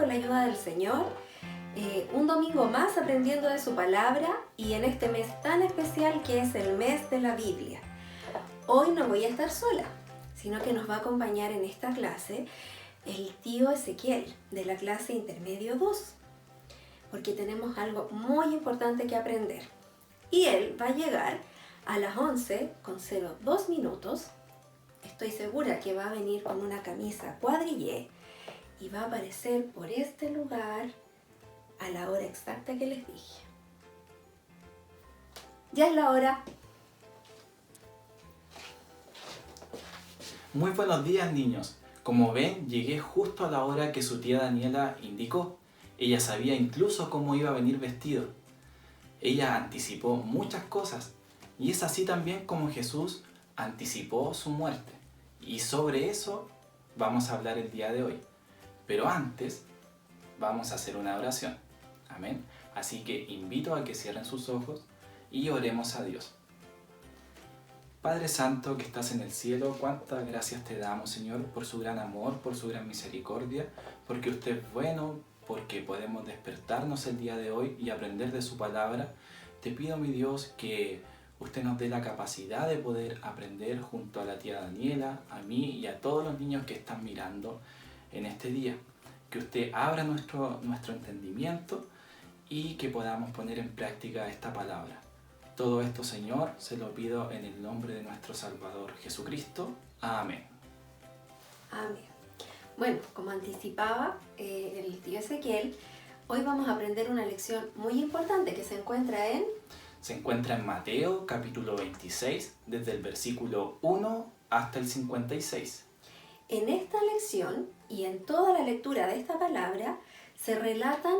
con la ayuda del Señor, un domingo más aprendiendo de su palabra y en este mes tan especial que es el mes de la Biblia. Hoy no voy a estar sola, sino que nos va a acompañar en esta clase el tío Ezequiel de la clase Intermedio 2, porque tenemos algo muy importante que aprender. Y él va a llegar a las 11:02 minutos. Estoy segura que va a venir con una camisa cuadrillé y va a aparecer por este lugar a la hora exacta que les dije. Ya es la hora. Muy buenos días, niños. Como ven, llegué justo a la hora que su tía Daniela indicó. Ella sabía incluso cómo iba a venir vestido. Ella anticipó muchas cosas y es así también como Jesús anticipó su muerte. Y sobre eso vamos a hablar el día de hoy. Pero antes vamos a hacer una oración. Amén. Así que invito a que cierren sus ojos y oremos a Dios. Padre Santo que estás en el cielo, cuántas gracias te damos, Señor, por su gran amor, por su gran misericordia, porque usted es bueno, porque podemos despertarnos el día de hoy y aprender de su palabra. Te pido, mi Dios, que usted nos dé la capacidad de poder aprender junto a la tía Daniela, a mí y a todos los niños que están mirando en este día. Que usted abra nuestro entendimiento y que podamos poner en práctica esta palabra. Todo esto, Señor, se lo pido en el nombre de nuestro Salvador Jesucristo. Amén. Amén. Bueno, como anticipaba el tío Ezequiel, hoy vamos a aprender una lección muy importante que se encuentra en Mateo capítulo 26, desde el versículo 1 hasta el 56. En esta lección y en toda la lectura de esta palabra se relatan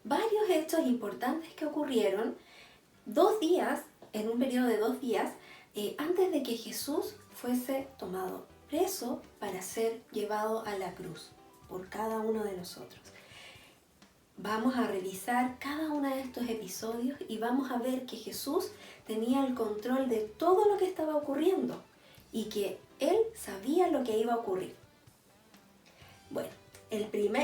varios hechos importantes que ocurrieron en un periodo de 2 días, antes de que Jesús fuese tomado preso para ser llevado a la cruz por cada uno de nosotros. Vamos a revisar cada uno de estos episodios y vamos a ver que Jesús tenía el control de todo lo que estaba ocurriendo y que Él sabía lo que iba a ocurrir. Bueno,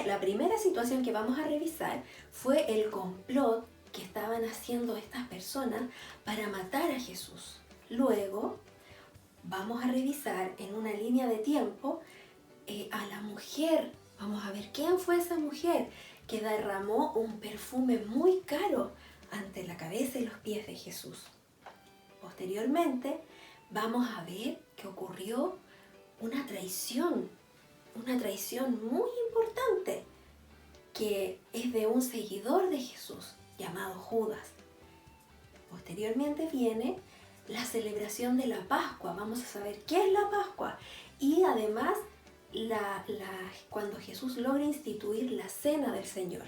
la primera situación que vamos a revisar fue el complot que estaban haciendo estas personas para matar a Jesús. Luego vamos a revisar en una línea de tiempo a la mujer. Vamos a ver quién fue esa mujer que derramó un perfume muy caro ante la cabeza y los pies de Jesús. Posteriormente vamos a ver que ocurrió una traición muy importante, que es de un seguidor de Jesús llamado Judas. Posteriormente viene la celebración de la Pascua. Vamos a saber qué es la Pascua y además cuando Jesús logra instituir la cena del Señor.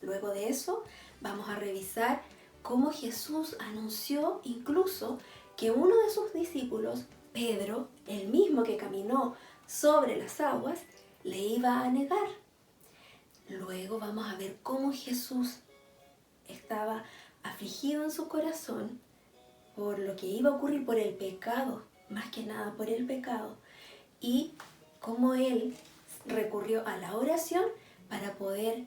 Luego de eso vamos a revisar cómo Jesús anunció incluso que uno de sus discípulos, Pedro, el mismo que caminó sobre las aguas, le iba a negar. Luego vamos a ver cómo Jesús estaba afligido en su corazón por lo que iba a ocurrir, por el pecado, más que nada por el pecado, y cómo él recurrió a la oración para poder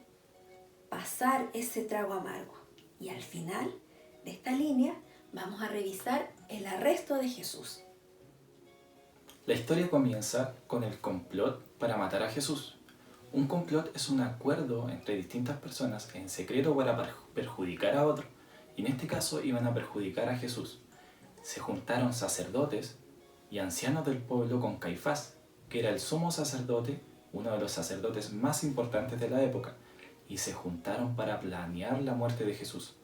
pasar ese trago amargo. Y al final de esta línea vamos a revisar el arresto de Jesús. La historia comienza con el complot para matar a Jesús. Un complot es un acuerdo entre distintas personas en secreto para perjudicar a otro. Y en este caso iban a perjudicar a Jesús. Se juntaron sacerdotes y ancianos del pueblo con Caifás, que era el sumo sacerdote, uno de los sacerdotes más importantes de la época, y se juntaron para planear la muerte de Jesús.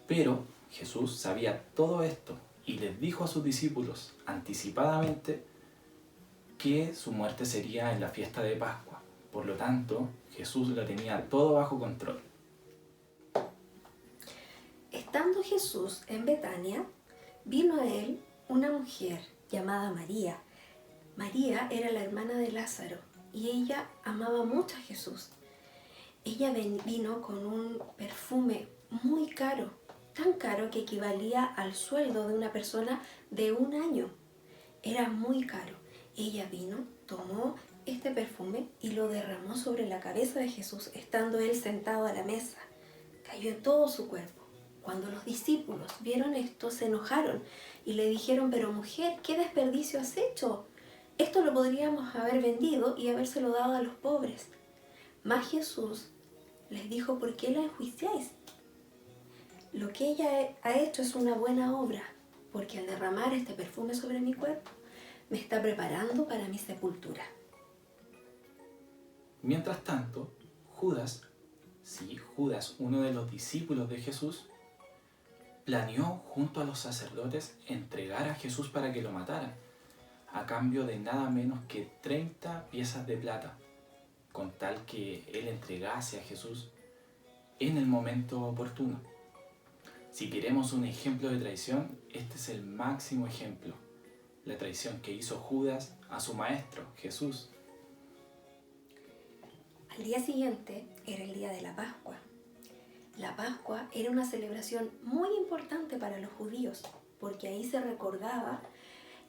Pero Jesús sabía todo esto y les dijo a sus discípulos anticipadamente que su muerte sería en la fiesta de Pascua. Por lo tanto, Jesús lo tenía todo bajo control. Estando Jesús en Betania, vino a él una mujer llamada María. María era la hermana de Lázaro y ella amaba mucho a Jesús. Ella vino con un perfume muy caro, tan caro que equivalía al sueldo de una persona de 1 año. Era muy caro. Ella vino, tomó este perfume y lo derramó sobre la cabeza de Jesús, estando él sentado a la mesa. Cayó en todo su cuerpo. Cuando los discípulos vieron esto, se enojaron y le dijeron: pero mujer, ¿qué desperdicio has hecho? Esto lo podríamos haber vendido y habérselo dado a los pobres. Mas Jesús les dijo: ¿por qué la enjuiciáis? Lo que ella ha hecho es una buena obra, porque al derramar este perfume sobre mi cuerpo, me está preparando para mi sepultura. Mientras tanto, Judas, uno de los discípulos de Jesús, planeó junto a los sacerdotes entregar a Jesús para que lo mataran, a cambio de nada menos que 30 piezas de plata, con tal que él entregase a Jesús en el momento oportuno. Si queremos un ejemplo de traición, este es el máximo ejemplo, la traición que hizo Judas a su maestro, Jesús. Al día siguiente era el día de la Pascua. La Pascua era una celebración muy importante para los judíos, porque ahí se recordaba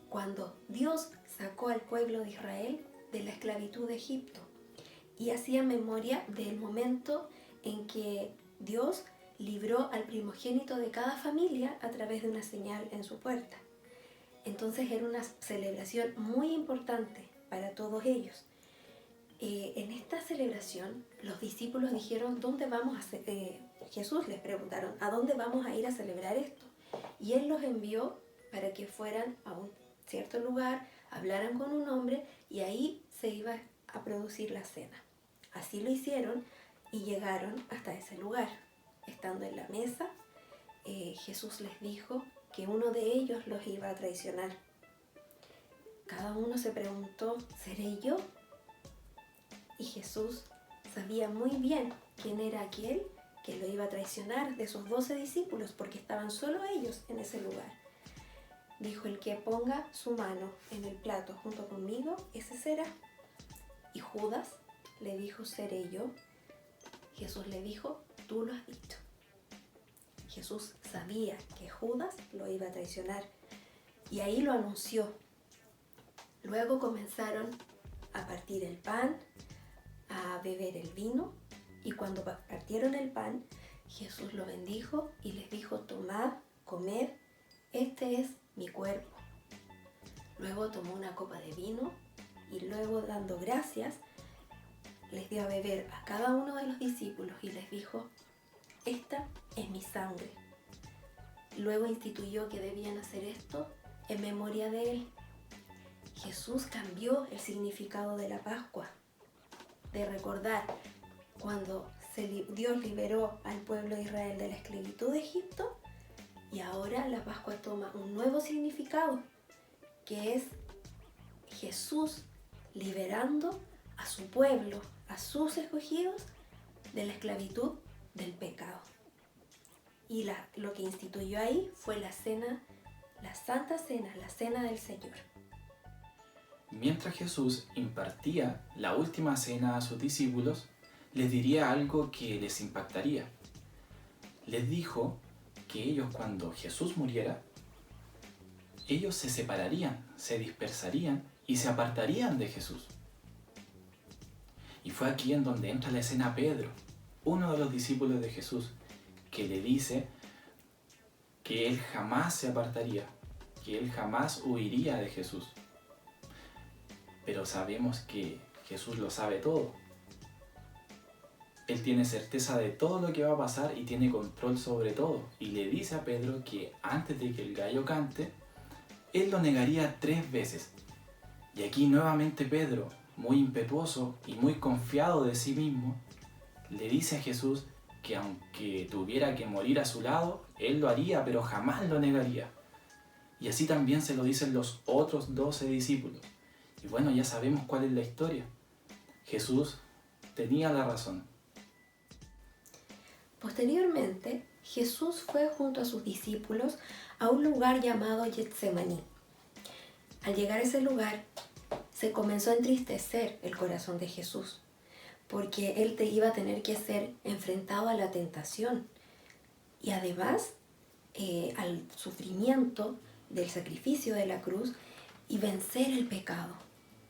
cuando Dios sacó al pueblo de Israel de la esclavitud de Egipto y hacía memoria del momento en que Dios libró al primogénito de cada familia a través de una señal en su puerta. Entonces era una celebración muy importante para todos ellos. En esta celebración los discípulos dijeron: ¿dónde vamos a Jesús les preguntaron: ¿a dónde vamos a ir a celebrar esto? Y él los envió para que fueran a un cierto lugar, hablaran con un hombre y ahí se iba a producir la cena. Así lo hicieron y llegaron hasta ese lugar. Estando en la mesa, Jesús les dijo que uno de ellos los iba a traicionar. Cada uno se preguntó: ¿seré yo? Y Jesús sabía muy bien quién era aquel que lo iba a traicionar de sus 12 discípulos, porque estaban solo ellos en ese lugar. Dijo: el que ponga su mano en el plato junto conmigo, ese será. Y Judas le dijo: seré yo. Jesús le dijo: tú lo has dicho. Jesús sabía que Judas lo iba a traicionar y ahí lo anunció. Luego comenzaron a partir el pan, a beber el vino, y cuando partieron el pan, Jesús lo bendijo y les dijo: tomad, comed, este es mi cuerpo. Luego tomó una copa de vino y luego, dando gracias, les dio a beber a cada uno de los discípulos y les dijo: esta es mi sangre. Luego instituyó que debían hacer esto en memoria de él. Jesús cambió el significado de la Pascua, de recordar cuando Dios liberó al pueblo de Israel de la esclavitud de Egipto, y ahora la Pascua toma un nuevo significado, que es Jesús liberando a su pueblo, a sus escogidos, de la esclavitud del pecado. Y lo que instituyó ahí fue la cena, la Santa Cena, la Cena del Señor. Mientras Jesús impartía la última cena a sus discípulos, les diría algo que les impactaría. Les dijo que ellos, cuando Jesús muriera, ellos se separarían, se dispersarían y se apartarían de Jesús. Y fue aquí en donde entra la escena Pedro, uno de los discípulos de Jesús, que le dice que él jamás se apartaría, que él jamás huiría de Jesús. Pero sabemos que Jesús lo sabe todo. Él tiene certeza de todo lo que va a pasar y tiene control sobre todo. Y le dice a Pedro que antes de que el gallo cante, él lo negaría 3 veces. Y aquí nuevamente Pedro, muy impetuoso y muy confiado de sí mismo, le dice a Jesús que aunque tuviera que morir a su lado, él lo haría, pero jamás lo negaría. Y así también se lo dicen los otros 12 discípulos. Y bueno, ya sabemos cuál es la historia. Jesús tenía la razón. Posteriormente, Jesús fue junto a sus discípulos a un lugar llamado Getsemaní. Al llegar a ese lugar, se comenzó a entristecer el corazón de Jesús, porque él iba a tener que ser enfrentado a la tentación y además al sufrimiento del sacrificio de la cruz y vencer el pecado.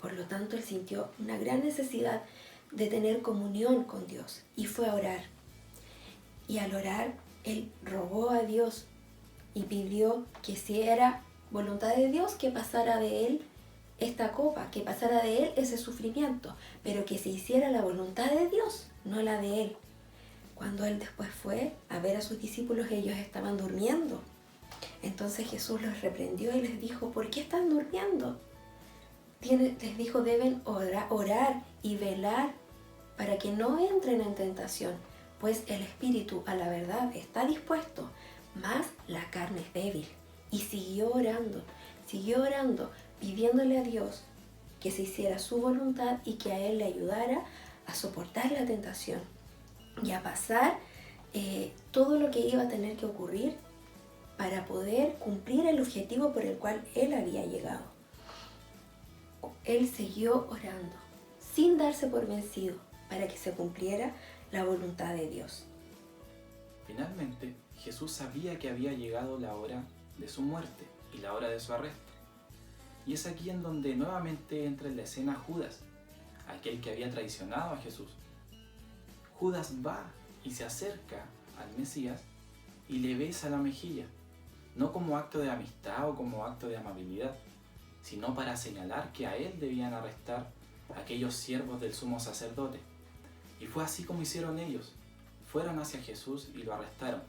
Por lo tanto, él sintió una gran necesidad de tener comunión con Dios y fue a orar. Y al orar, él rogó a Dios y pidió que si era voluntad de Dios, que pasara de él esta copa, que pasara de él ese sufrimiento, pero que se hiciera la voluntad de Dios, no la de él. Cuando él después fue a ver a sus discípulos, ellos estaban durmiendo. Entonces Jesús los reprendió y les dijo: ¿por qué están durmiendo? Les dijo: deben orar y velar para que no entren en tentación, pues el espíritu a la verdad está dispuesto, mas la carne es débil. Y siguió orando, pidiéndole a Dios que se hiciera su voluntad y que a él le ayudara a soportar la tentación y a pasar todo lo que iba a tener que ocurrir para poder cumplir el objetivo por el cual él había llegado. Él siguió orando, sin darse por vencido, para que se cumpliera la voluntad de Dios. Finalmente, Jesús sabía que había llegado la hora de su muerte y la hora de su arresto. Y es aquí en donde nuevamente entra en la escena Judas, aquel que había traicionado a Jesús. Judas va y se acerca al Mesías y le besa la mejilla, no como acto de amistad o como acto de amabilidad, sino para señalar que a él debían arrestar a aquellos siervos del sumo sacerdote. Y fue así como hicieron ellos. Fueron hacia Jesús y lo arrestaron.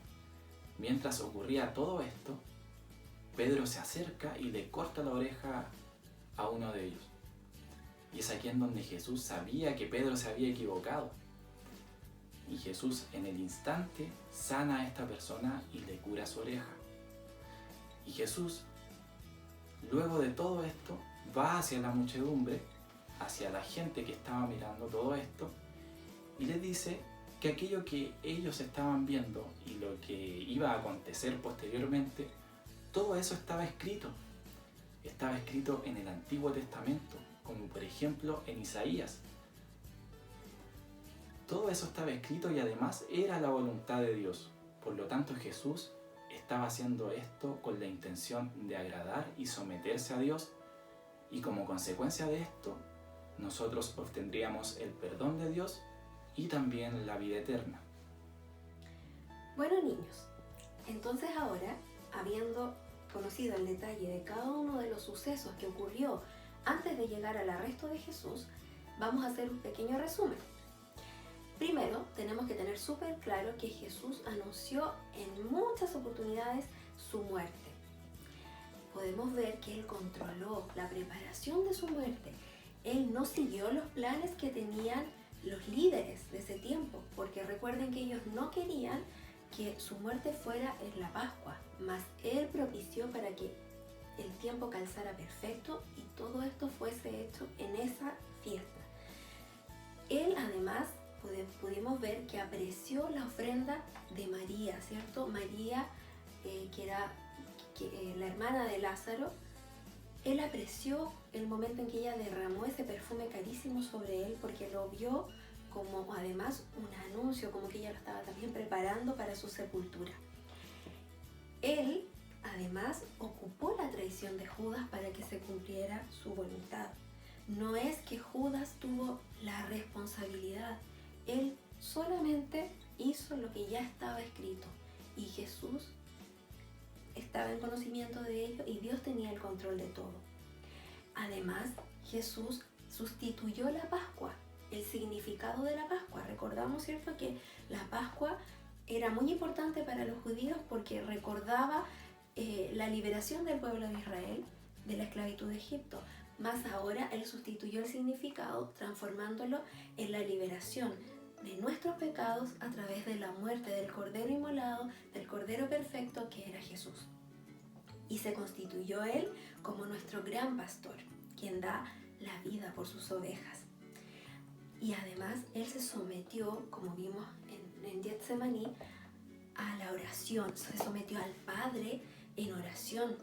Mientras ocurría todo esto, Pedro se acerca y le corta la oreja a uno de ellos. Y es aquí en donde Jesús sabía que Pedro se había equivocado. Y Jesús en el instante sana a esta persona y le cura su oreja. Y Jesús, luego de todo esto, va hacia la muchedumbre, hacia la gente que estaba mirando todo esto, y les dice que aquello que ellos estaban viendo y lo que iba a acontecer posteriormente, todo eso estaba escrito. Estaba escrito en el Antiguo Testamento, como por ejemplo en Isaías. Todo eso estaba escrito y además era la voluntad de Dios. Por lo tanto, Jesús estaba haciendo esto con la intención de agradar y someterse a Dios, y como consecuencia de esto, nosotros obtendríamos el perdón de Dios y también la vida eterna. Bueno, niños, entonces ahora, habiendo conocido el detalle de cada uno de los sucesos que ocurrió antes de llegar al arresto de Jesús, vamos a hacer un pequeño resumen. Primero, tenemos que tener súper claro que Jesús anunció en muchas oportunidades su muerte. Podemos ver que Él controló la preparación de su muerte. Él no siguió los planes que tenían los líderes de ese tiempo, porque recuerden que ellos no querían que su muerte fuera en la Pascua, mas Él propició para que el tiempo calzara perfecto y todo esto fuese hecho en esa fiesta. Él además pudimos ver que apreció la ofrenda de María, ¿cierto? María, que era la hermana de Lázaro. Él apreció el momento en que ella derramó ese perfume carísimo sobre él, porque lo vio como además un anuncio, como que ella lo estaba también preparando para su sepultura. Él además ocupó la traición de Judas para que se cumpliera su voluntad. No es que Judas tuvo la responsabilidad, él solamente hizo lo que ya estaba escrito y Jesús estaba en conocimiento de ello y Dios tenía el control de todo. Además, Jesús sustituyó la Pascua, el significado de la Pascua. Recordamos, ¿cierto?, que la Pascua era muy importante para los judíos porque recordaba la liberación del pueblo de Israel de la esclavitud de Egipto. Más ahora Él sustituyó el significado transformándolo en la liberación de nuestros pecados a través de la muerte del Cordero inmolado, del Cordero perfecto que era Jesús. Y se constituyó Él como nuestro gran pastor, quien da la vida por sus ovejas. Y además Él se sometió, como vimos en Getsemaní, a la oración, se sometió al Padre en oración.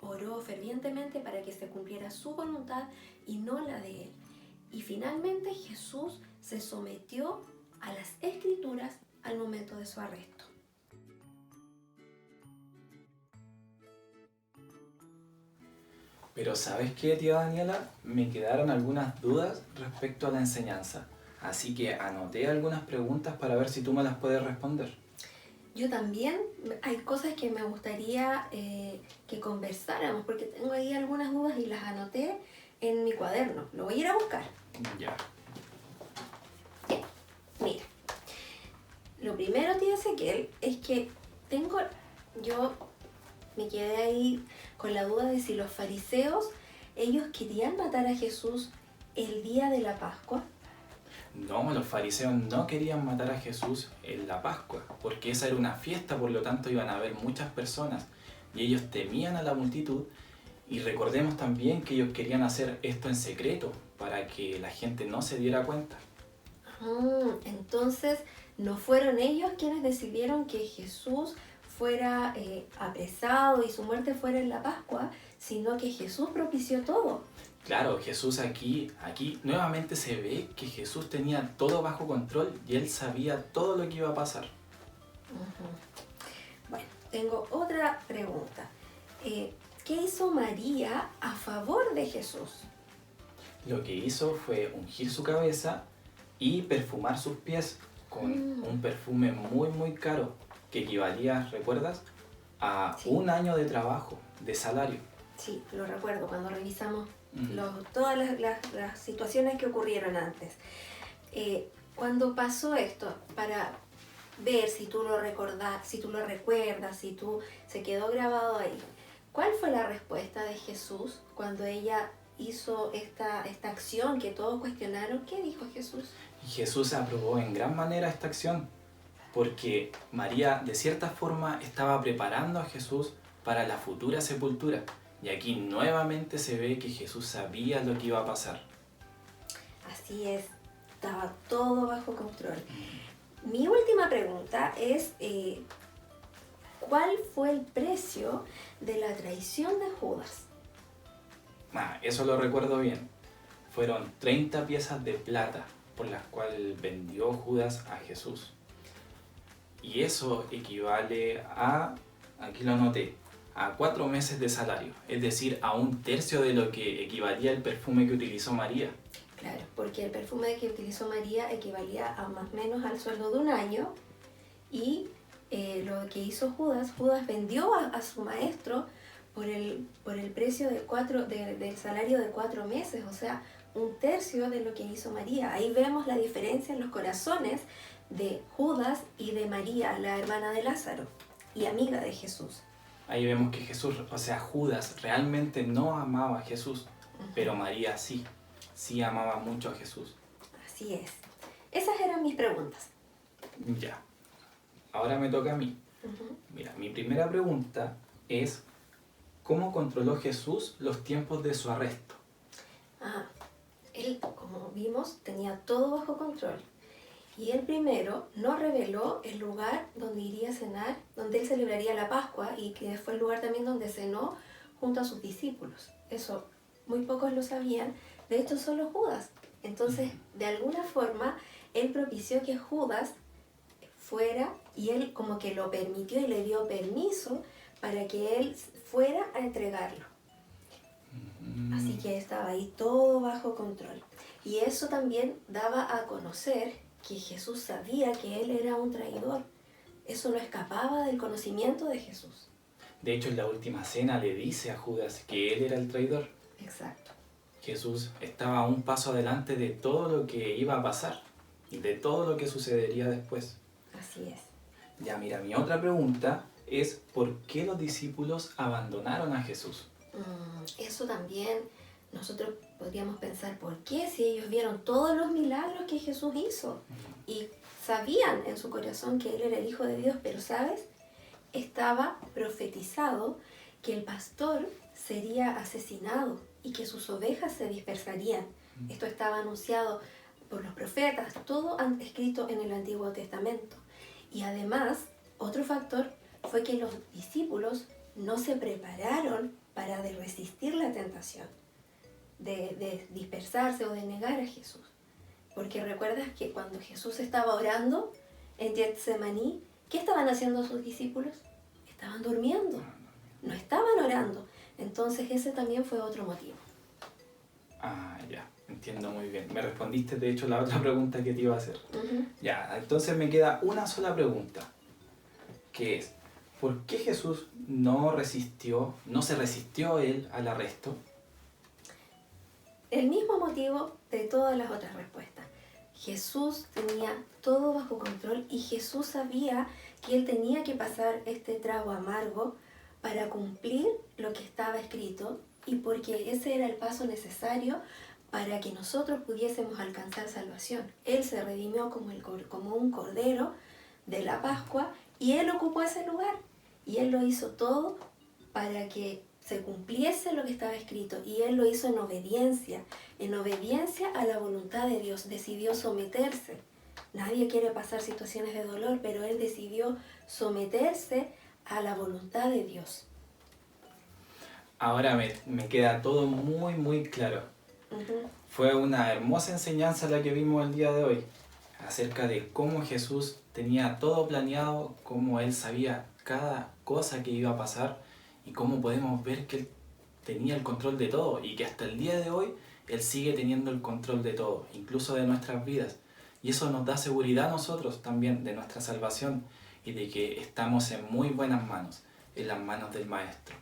Oró fervientemente para que se cumpliera su voluntad y no la de Él. Y finalmente Jesús se sometió a las Escrituras al momento de su arresto. Pero ¿sabes qué, tía Daniela? Me quedaron algunas dudas respecto a la enseñanza. Así que anoté algunas preguntas para ver si tú me las puedes responder. Yo también, hay cosas que me gustaría que conversáramos, porque tengo ahí algunas dudas y las anoté en mi cuaderno. Lo voy a ir a buscar. Ya. Bien, mira. Lo primero, tía Ezequiel, es que yo me quedé ahí con la duda de si los fariseos, ellos querían matar a Jesús el día de la Pascua. No, los fariseos no querían matar a Jesús en la Pascua, porque esa era una fiesta, por lo tanto iban a haber muchas personas y ellos temían a la multitud. Y recordemos también que ellos querían hacer esto en secreto para que la gente no se diera cuenta. Entonces, no fueron ellos quienes decidieron que Jesús fuera apresado y su muerte fuera en la Pascua, sino que Jesús propició todo. Claro, Jesús aquí nuevamente se ve que Jesús tenía todo bajo control y él sabía todo lo que iba a pasar. Bueno, tengo otra pregunta. ¿Qué hizo María a favor de Jesús? Lo que hizo fue ungir su cabeza y perfumar sus pies con un perfume muy muy caro que equivalía, ¿recuerdas? A Sí. un año de trabajo, de salario. Sí, lo recuerdo cuando revisamos todas las situaciones que ocurrieron antes. Cuando pasó esto, para ver si tú lo recuerdas, si tú se quedó grabado ahí, ¿cuál fue la respuesta de Jesús cuando ella hizo esta acción que todos cuestionaron? ¿Qué dijo Jesús? Y Jesús aprobó en gran manera esta acción, porque María de cierta forma estaba preparando a Jesús para la futura sepultura. Y aquí nuevamente se ve que Jesús sabía lo que iba a pasar. Así es, estaba todo bajo control. Mi última pregunta es, ¿cuál fue el precio de la traición de Judas? Eso lo recuerdo bien. Fueron 30 piezas de plata por las cuales vendió Judas a Jesús. Y eso equivale a, aquí lo anoté, a 4 meses de salario, es decir, a un tercio de lo que equivalía el perfume que utilizó María. Claro, porque el perfume que utilizó María equivalía a más o menos al sueldo de un año y lo que hizo Judas vendió a su maestro por el precio del salario de 4 meses, o sea, un tercio de lo que hizo María. Ahí vemos la diferencia en los corazones de Judas y de María, la hermana de Lázaro y amiga de Jesús. Ahí vemos que Judas realmente no amaba a Jesús, pero María sí amaba mucho a Jesús. Así es. Esas eran mis preguntas. Ya, ahora me toca a mí. Mira, mi primera pregunta es, ¿cómo controló Jesús los tiempos de su arresto? Él, como vimos, tenía todo bajo control. Y él primero no reveló el lugar donde iría a cenar, donde él celebraría la Pascua y que fue el lugar también donde cenó junto a sus discípulos. Eso muy pocos lo sabían, de hecho solo Judas. Entonces, de alguna forma, él propició que Judas fuera y él como que lo permitió y le dio permiso para que él fuera a entregarlo. Así que estaba ahí todo bajo control. Y eso también daba a conocer que Jesús sabía que él era un traidor. Eso no escapaba del conocimiento de Jesús. De hecho, en la última cena le dice a Judas que él era el traidor. Exacto. Jesús estaba un paso adelante de todo lo que iba a pasar y de todo lo que sucedería después. Así es. Ya, mira, mi otra pregunta es ¿por qué los discípulos abandonaron a Jesús? Eso también nosotros podríamos pensar, ¿por qué? Si ellos vieron todos los milagros que Jesús hizo y sabían en su corazón que él era el Hijo de Dios, pero ¿sabes? Estaba profetizado que el pastor sería asesinado y que sus ovejas se dispersarían. Esto estaba anunciado por los profetas, todo escrito en el Antiguo Testamento. Y además, otro factor fue que los discípulos no se prepararon para resistir la tentación de dispersarse o de negar a Jesús. Porque recuerdas que cuando Jesús estaba orando en Getsemaní, ¿qué estaban haciendo sus discípulos? Estaban durmiendo, no estaban orando. Entonces ese también fue otro motivo. Ah, ya, entiendo muy bien. Me respondiste, de hecho, la otra pregunta que te iba a hacer. Ya, entonces me queda una sola pregunta, que es, ¿por qué Jesús no se resistió él al arresto? El mismo motivo de todas las otras respuestas. Jesús tenía todo bajo control y Jesús sabía que él tenía que pasar este trago amargo para cumplir lo que estaba escrito y porque ese era el paso necesario para que nosotros pudiésemos alcanzar salvación. Él se redimió como un cordero de la Pascua y él ocupó ese lugar y él lo hizo todo para que se cumpliese lo que estaba escrito y él lo hizo en obediencia a la voluntad de Dios, decidió someterse. Nadie quiere pasar situaciones de dolor, pero él decidió someterse a la voluntad de Dios. Ahora me queda todo muy, muy claro. Fue una hermosa enseñanza la que vimos el día de hoy, acerca de cómo Jesús tenía todo planeado, cómo Él sabía cada cosa que iba a pasar y cómo podemos ver que Él tenía el control de todo y que hasta el día de hoy Él sigue teniendo el control de todo, incluso de nuestras vidas. Y eso nos da seguridad a nosotros también de nuestra salvación y de que estamos en muy buenas manos, en las manos del Maestro.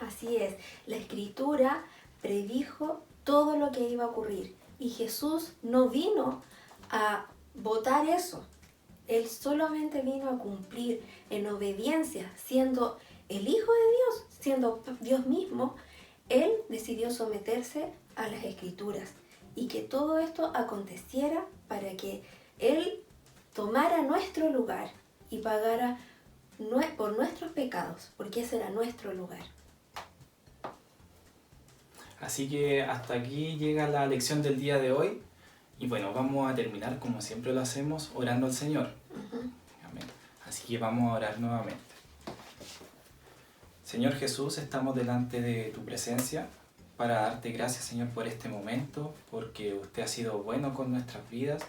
Así es, la Escritura predijo todo lo que iba a ocurrir y Jesús no vino a votar eso. Él solamente vino a cumplir en obediencia, siendo el Hijo de Dios, siendo Dios mismo. Él decidió someterse a las Escrituras y que todo esto aconteciera para que Él tomara nuestro lugar y pagara por nuestros pecados, porque ese era nuestro lugar. Así que hasta aquí llega la lección del día de hoy. Y bueno, vamos a terminar como siempre lo hacemos, orando al Señor. Amén. Así que vamos a orar nuevamente. Señor Jesús, estamos delante de tu presencia para darte gracias, Señor, por este momento, porque usted ha sido bueno con nuestras vidas,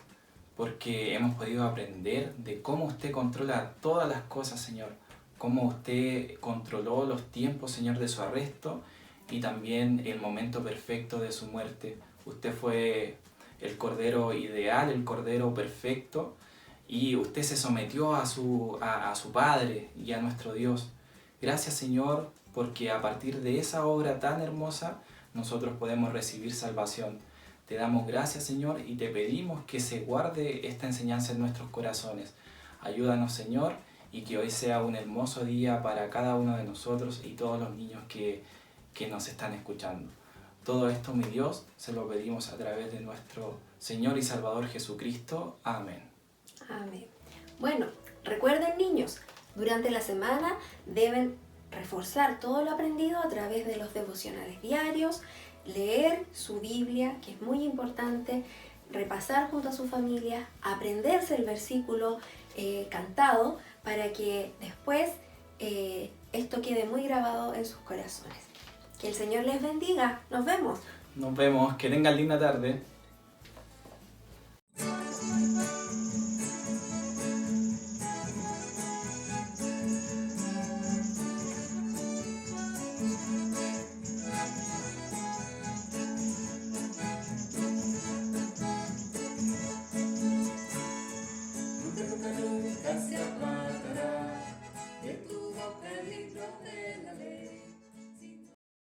porque hemos podido aprender de cómo usted controla todas las cosas, Señor, cómo usted controló los tiempos, Señor, de su arresto y también el momento perfecto de su muerte. Usted fue el Cordero ideal, el Cordero perfecto, y usted se sometió a su Padre y a nuestro Dios. Gracias, Señor, porque a partir de esa obra tan hermosa nosotros podemos recibir salvación. Te damos gracias, Señor, y te pedimos que se guarde esta enseñanza en nuestros corazones. Ayúdanos, Señor, y que hoy sea un hermoso día para cada uno de nosotros y todos los niños que nos están escuchando. Todo esto, mi Dios, se lo pedimos a través de nuestro Señor y Salvador Jesucristo. Amén. Amén. Bueno, recuerden, niños, durante la semana deben reforzar todo lo aprendido a través de los devocionales diarios, leer su Biblia, que es muy importante, repasar junto a su familia, aprenderse el versículo cantado para que después esto quede muy grabado en sus corazones. Que el Señor les bendiga. Nos vemos. Nos vemos. Que tengan linda tarde.